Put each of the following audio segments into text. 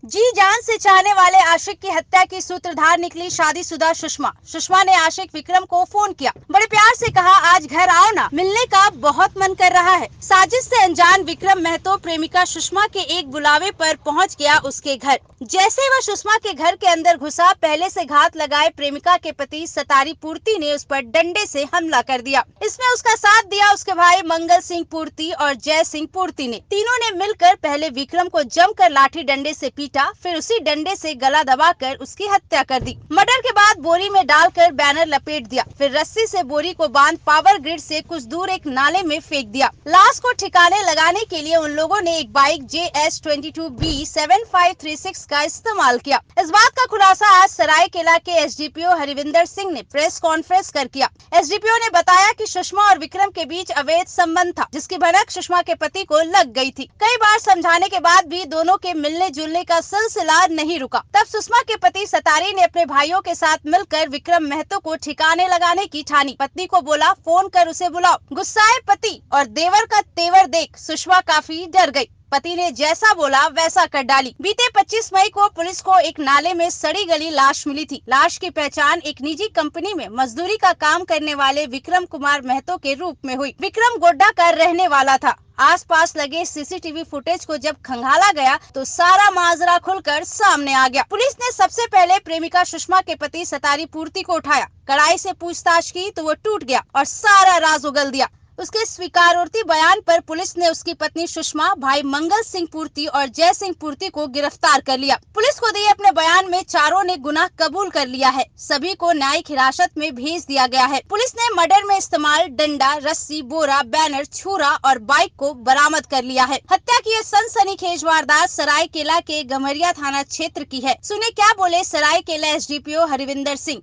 जी जान से चाहने वाले आशिक की हत्या की सूत्रधार निकली शादीशुदा सुषमा। सुषमा ने आशिक विक्रम को फोन किया, बड़े प्यार से कहा, आज घर आओ ना, मिलने का बहुत मन कर रहा है। साजिश से अनजान विक्रम महतो प्रेमिका सुषमा के एक बुलावे पर पहुंच गया उसके घर। जैसे वह सुषमा के घर के अंदर घुसा, पहले से घात लगाए प्रेमिका के पति सतारी पूर्ति ने उस पर डंडे से हमला कर दिया। इसमें उसका साथ दिया उसके भाई मंगल सिंह पूर्ति और जय सिंह पूर्ति ने। तीनों ने मिलकर पहले विक्रम को जमकर लाठी डंडे से पीटा, फिर उसी डंडे से गला दबाकर उसकी हत्या कर दी। मर्डर के बाद बोरी में डालकर बैनर लपेट दिया, फिर रस्सी से बोरी को बांध पावर ग्रिड से कुछ दूर एक नाले में फेंक दिया। लाश को ठिकाने लगाने के लिए उन लोगों ने एक बाइक JS22B7536 का इस्तेमाल किया। इस बात का खुलासा आज सरायकेला के एसडीपीओ हरिविंदर सिंह ने प्रेस कॉन्फ्रेंस कर किया। एसडीपीओ ने बताया कि सुषमा और विक्रम के बीच अवैध संबंध था, जिसकी भनक सुषमा के पति को लग गई थी। कई बार समझाने के बाद भी दोनों के मिलने जुलने का सिलसिला नहीं रुका। तब सुषमा के पति सतारी ने अपने भाइयों के साथ मिलकर विक्रम महतो को ठिकाने लगाने की ठानी। पत्नी को बोला, फोन कर उसे बुलाओ। गुस्साए पति और देवर का तेवर देख सुषमा काफी डर गई। पति ने जैसा बोला वैसा कर डाली। बीते 25 मई को पुलिस को एक नाले में सड़ी गली लाश मिली थी। लाश की पहचान एक निजी कंपनी में मजदूरी का काम करने वाले विक्रम कुमार महतो के रूप में हुई। विक्रम गोड्डा का रहने वाला था। आसपास लगे सीसीटीवी फुटेज को जब खंगाला गया तो सारा माजरा खुलकर सामने आ गया। पुलिस ने सबसे पहले प्रेमिका सुषमा के पति सतारी पूर्ति को उठाया, कड़ाई से पूछताछ की तो वो टूट गया और सारा राज उगल दिया। उसके स्वीकारोक्ति बयान पर पुलिस ने उसकी पत्नी सुषमा, भाई मंगल सिंह पूर्ति और जय सिंह पूर्ति को गिरफ्तार कर लिया। पुलिस को दिए अपने बयान में चारों ने गुनाह कबूल कर लिया है। सभी को न्यायिक हिरासत में भेज दिया गया है। पुलिस ने मर्डर में इस्तेमाल डंडा, रस्सी, बोरा, बैनर, छुरा और बाइक को बरामद कर लिया है। हत्या की यह सनसनीखेज वारदात सरायकेला के गमरिया थाना क्षेत्र की है। सुने क्या बोले सरायकेला एसडीपीओ हरिविंदर सिंह।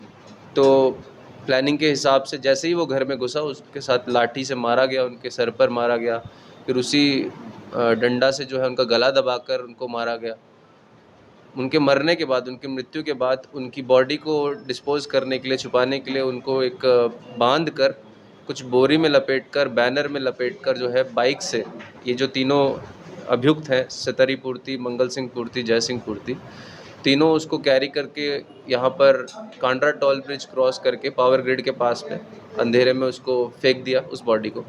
तो प्लानिंग के हिसाब से जैसे ही वो घर में घुसा, उसके साथ लाठी से मारा गया, उनके सर पर मारा गया। फिर उसी डंडा से जो है उनका गला दबाकर उनको मारा गया। उनके मरने के बाद, उनकी मृत्यु के बाद उनकी बॉडी को डिस्पोज करने के लिए, छुपाने के लिए उनको एक बांध कर, कुछ बोरी में लपेटकर, बैनर में लपेटकर जो है बाइक से, ये जो तीनों अभियुक्त हैं, सतारी पूर्ति, मंगल सिंह पूर्ति, जय सिंह पूर्ति, तीनों उसको कैरी करके यहाँ पर कांड्रा टोल ब्रिज क्रॉस करके पावर ग्रिड के पास में अंधेरे में उसको फेंक दिया, उस बॉडी को।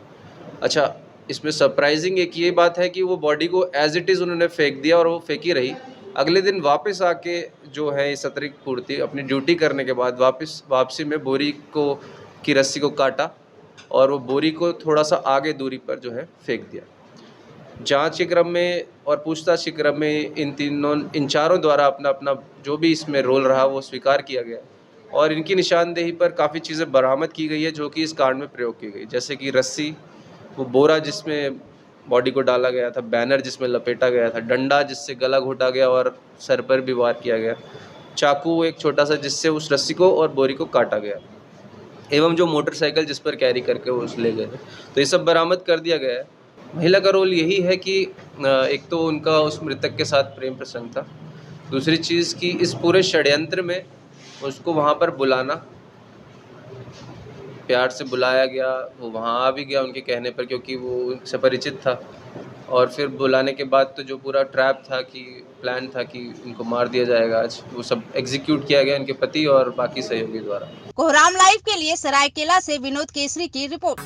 अच्छा, इसमें सरप्राइजिंग एक ये बात है कि वो बॉडी को एज इट इज़ उन्होंने फेंक दिया और वो फेंकी रही। अगले दिन वापस आके जो है सतारी पूर्ति अपनी ड्यूटी करने के बाद वापसी में बोरी को की रस्सी को काटा और वो बोरी को थोड़ा सा आगे दूरी पर जो है फेंक दिया। जांच के क्रम में और पूछताछ के क्रम में इन चारों द्वारा अपना अपना जो भी इसमें रोल रहा वो स्वीकार किया गया और इनकी निशानदेही पर काफ़ी चीज़ें बरामद की गई है जो कि इस कांड में प्रयोग की गई, जैसे कि रस्सी, वो बोरा जिसमें बॉडी को डाला गया था, बैनर जिसमें लपेटा गया था, डंडा जिससे गला घोटा गया और सर पर भी वार किया गया, चाकू एक छोटा सा जिससे उस रस्सी को और बोरी को काटा गया, एवं जो मोटरसाइकिल जिस पर कैरी करके वो ले गए थे, तो ये सब बरामद कर दिया गया है। महिला का रोल यही है कि एक तो उनका उस मृतक के साथ प्रेम प्रसंग था, दूसरी चीज़ कि इस पूरे षड्यंत्र में उसको वहाँ पर बुलाना, प्यार से बुलाया गया, वो वहाँ आ भी गया उनके कहने पर क्योंकि वो उनसे परिचित था, और फिर बुलाने के बाद तो जो पूरा ट्रैप था कि प्लान था कि उनको मार दिया जाएगा आज, वो सब एग्जीक्यूट किया गया इनके पति और बाकी सहयोगी द्वारा। कोहराम लाइव के लिए सरायकेला से विनोद केसरी की रिपोर्ट।